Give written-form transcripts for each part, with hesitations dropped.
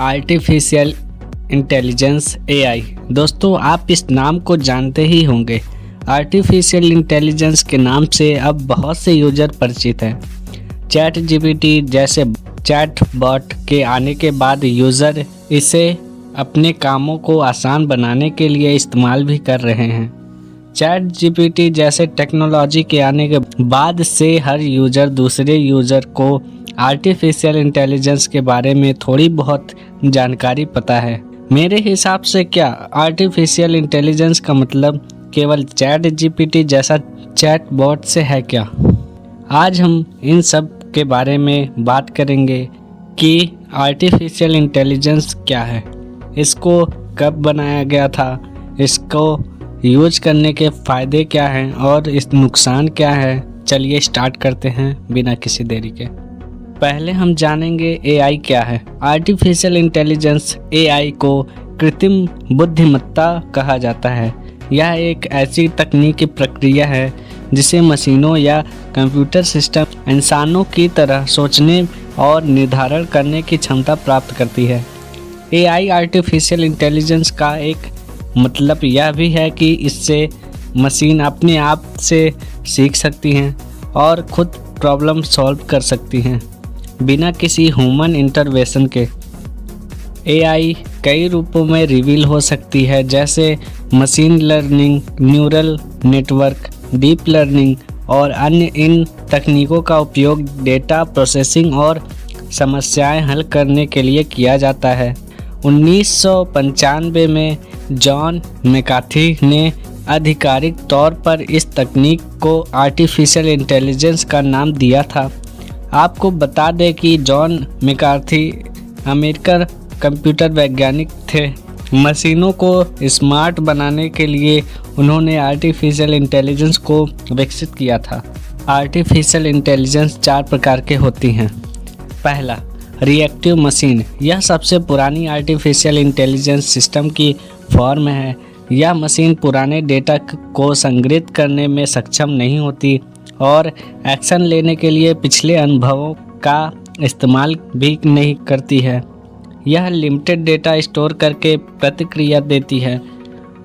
Artificial intelligence AI. दोस्तों, आप इस नाम को जानते ही होंगे। आर्टिफिशियल इंटेलिजेंस के नाम से अब बहुत से यूजर परिचित हैं। चैट जीपीटी जैसे चैट बॉट के आने के बाद यूज़र इसे अपने कामों को आसान बनाने के लिए इस्तेमाल भी कर रहे हैं। चैट जीपीटी जैसे टेक्नोलॉजी के आने के बाद से हर यूज़र दूसरे यूज़र को आर्टिफिशियल इंटेलिजेंस के बारे में थोड़ी बहुत जानकारी पता है। मेरे हिसाब से क्या आर्टिफिशियल इंटेलिजेंस का मतलब केवल चैट जीपीटी जैसा चैट बॉट से है क्या? आज हम इन सब के बारे में बात करेंगे कि आर्टिफिशियल इंटेलिजेंस क्या है, इसको कब बनाया गया था, इसको यूज करने के फ़ायदे क्या हैं और इस नुकसान क्या है। चलिए स्टार्ट करते हैं बिना किसी देरी के। पहले हम जानेंगे एआई क्या है। आर्टिफिशियल इंटेलिजेंस एआई को कृत्रिम बुद्धिमत्ता कहा जाता है। यह एक ऐसी तकनीकी प्रक्रिया है जिसे मशीनों या कंप्यूटर सिस्टम इंसानों की तरह सोचने और निर्धारण करने की क्षमता प्राप्त करती है। एआई आर्टिफिशियल इंटेलिजेंस का एक मतलब यह भी है कि इससे मशीन अपने आप से सीख सकती हैं और खुद प्रॉब्लम सॉल्व कर सकती हैं बिना किसी ह्यूमन इंटरवेंशन के। एआई कई रूपों में रिवील हो सकती है, जैसे machine learning, neural network, deep learning और अन्य। इन तकनीकों का उपयोग डेटा प्रोसेसिंग और समस्याएं हल करने के लिए किया जाता है। 1995 में जॉन मैकार्थी ने आधिकारिक तौर पर इस तकनीक को आर्टिफिशियल इंटेलिजेंस का नाम दिया था। आपको बता दें कि जॉन मैकार्थी अमेरिकन कंप्यूटर वैज्ञानिक थे। मशीनों को स्मार्ट बनाने के लिए उन्होंने आर्टिफिशियल इंटेलिजेंस को विकसित किया था। आर्टिफिशियल इंटेलिजेंस 4 प्रकार के होती हैं। पहला, रिएक्टिव मशीन। यह सबसे पुरानी आर्टिफिशियल इंटेलिजेंस सिस्टम की फॉर्म है। यह मशीन पुराने डेटा को संग्रहित करने में सक्षम नहीं होती और एक्शन लेने के लिए पिछले अनुभवों का इस्तेमाल भी नहीं करती है। यह लिमिटेड डेटा स्टोर करके प्रतिक्रिया देती है।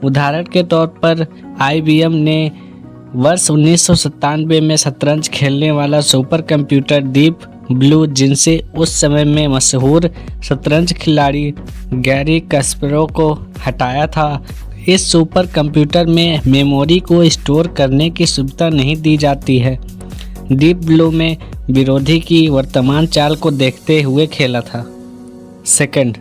उदाहरण के तौर पर आईबीएम ने वर्ष 1997 में शतरंज खेलने वाला सुपर कंप्यूटर डीप ब्लू, जिनसे उस समय में मशहूर शतरंज खिलाड़ी गैरी कास्परोव को हटाया था। इस सुपर कंप्यूटर में मेमोरी को स्टोर करने की सुविधा नहीं दी जाती है। डीप ब्लू में विरोधी की वर्तमान चाल को देखते हुए खेला था। Second,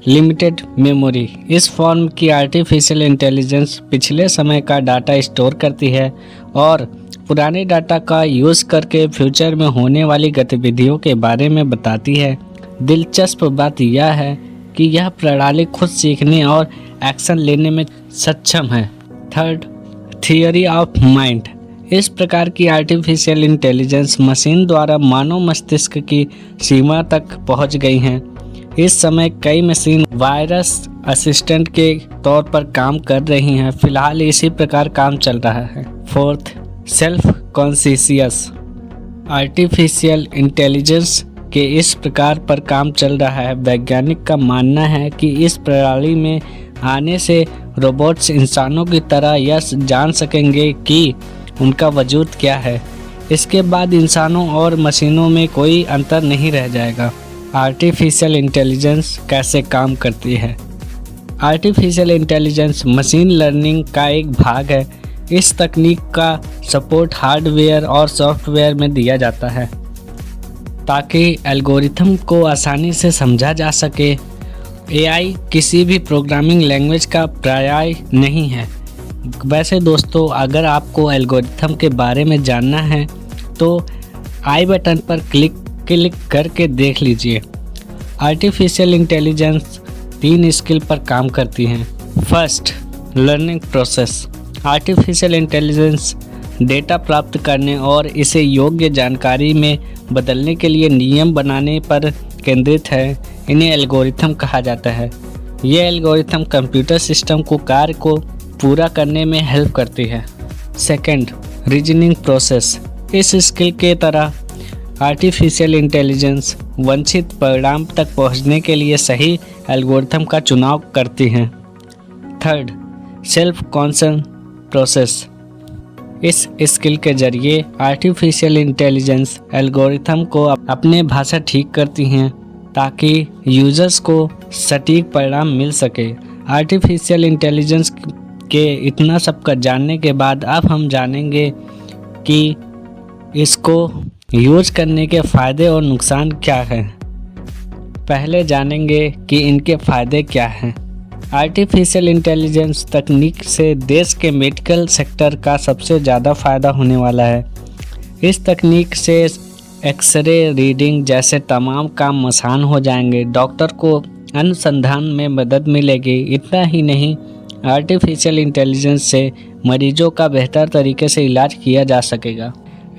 limited memory. इस फॉर्म की आर्टिफिशियल इंटेलिजेंस पिछले समय का डाटा स्टोर करती है और पुराने डाटा का यूज़ करके फ्यूचर में होने वाली गतिविधियों के बारे में बताती है। दिलचस्प बात यह है कि यह प्रणाली खुद सीखने और एक्शन लेने में सक्षम है। Third, theory of mind. इस प्रकार की आर्टिफिशियल इंटेलिजेंस मशीन द्वारा मानव मस्तिष्क की सीमा तक पहुंच गई हैं। इस समय कई मशीन वायरस असिस्टेंट के तौर पर काम कर रही हैं। फिलहाल इसी प्रकार काम चल रहा है। Fourth, self conscious. Artificial intelligence के इस प्रकार पर काम चल रहा है। वैज्ञानिक का मानना है कि इस प्रणाली में आने से रोबोट्स इंसानों की तरह यह जान सकेंगे कि उनका वजूद क्या है। इसके बाद इंसानों और मशीनों में कोई अंतर नहीं रह जाएगा। आर्टिफिशियल इंटेलिजेंस कैसे काम करती है? आर्टिफिशियल इंटेलिजेंस मशीन लर्निंग का एक भाग है। इस तकनीक का सपोर्ट हार्डवेयर और सॉफ्टवेयर में दिया जाता है ताकि एल्गोरिथम को आसानी से समझा जा सके। एआई किसी भी प्रोग्रामिंग लैंग्वेज का पर्याय नहीं है। वैसे दोस्तों, अगर आपको एल्गोरिथम के बारे में जानना है तो आई बटन पर क्लिक करके देख लीजिए। आर्टिफिशियल इंटेलिजेंस 3 स्किल पर काम करती हैं। First, learning process. Artificial intelligence data प्राप्त करने और इसे योग्य जानकारी में बदलने के लिए नियम बनाने पर केंद्रित है। इन्हें एल्गोरिथम कहा जाता है। ये एल्गोरिथम कंप्यूटर सिस्टम को कार्य को पूरा करने में हेल्प करती है। Second, reasoning process. इस स्किल के तरह आर्टिफिशियल इंटेलिजेंस वांछित परिणाम तक पहुंचने के लिए सही एल्गोरिथम का चुनाव करती हैं। Third, self कॉन्सन process. इस स्किल के जरिए आर्टिफिशियल इंटेलिजेंस एल्गोरिथम को अपने भाषा ठीक करती हैं ताकि यूजर्स को सटीक परिणाम मिल सके। आर्टिफिशियल इंटेलिजेंस के इतना सबका जानने के बाद अब हम जानेंगे कि इसको यूज करने के फ़ायदे और नुकसान क्या हैं। पहले जानेंगे कि इनके फ़ायदे क्या हैं। आर्टिफिशियल इंटेलिजेंस तकनीक से देश के मेडिकल सेक्टर का सबसे ज़्यादा फ़ायदा होने वाला है। इस तकनीक से एक्सरे रीडिंग जैसे तमाम काम आसान हो जाएंगे। डॉक्टर को अनुसंधान में मदद मिलेगी। इतना ही नहीं, आर्टिफिशियल इंटेलिजेंस से मरीजों का बेहतर तरीके से इलाज किया जा सकेगा।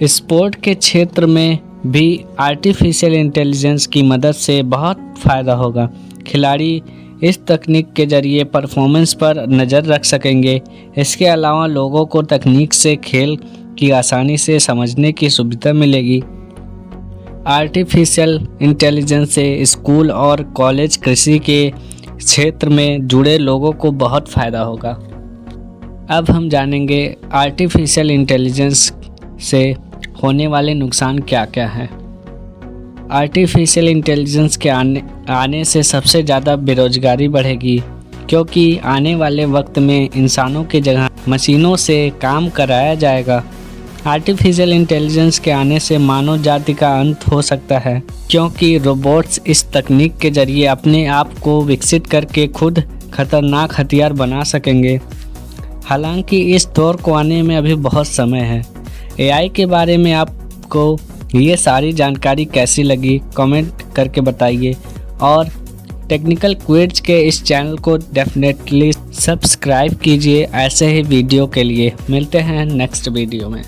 स्पोर्ट के क्षेत्र में भी आर्टिफिशियल इंटेलिजेंस की मदद से बहुत फ़ायदा होगा। खिलाड़ी इस तकनीक के जरिए परफॉर्मेंस पर नज़र रख सकेंगे। इसके अलावा लोगों को तकनीक से खेल की आसानी से समझने की सुविधा मिलेगी। आर्टिफिशियल इंटेलिजेंस से स्कूल और कॉलेज, कृषि के क्षेत्र में जुड़े लोगों को बहुत फ़ायदा होगा। अब हम जानेंगे आर्टिफिशियल इंटेलिजेंस से होने वाले नुकसान क्या क्या हैं। आर्टिफिशियल इंटेलिजेंस के आने से सबसे ज़्यादा बेरोजगारी बढ़ेगी, क्योंकि आने वाले वक्त में इंसानों की जगह मशीनों से काम कराया जाएगा। आर्टिफिशियल इंटेलिजेंस के आने से मानव जाति का अंत हो सकता है, क्योंकि रोबोट्स इस तकनीक के जरिए अपने आप को विकसित करके खुद खतरनाक हथियार बना सकेंगे। हालांकि इस दौर को आने में अभी बहुत समय है। एआई के बारे में आपको ये सारी जानकारी कैसी लगी कमेंट करके बताइए, और टेक्निकल क्विज के इस चैनल को डेफिनेटली सब्सक्राइब कीजिए ऐसे ही वीडियो के लिए। मिलते हैं नेक्स्ट वीडियो में।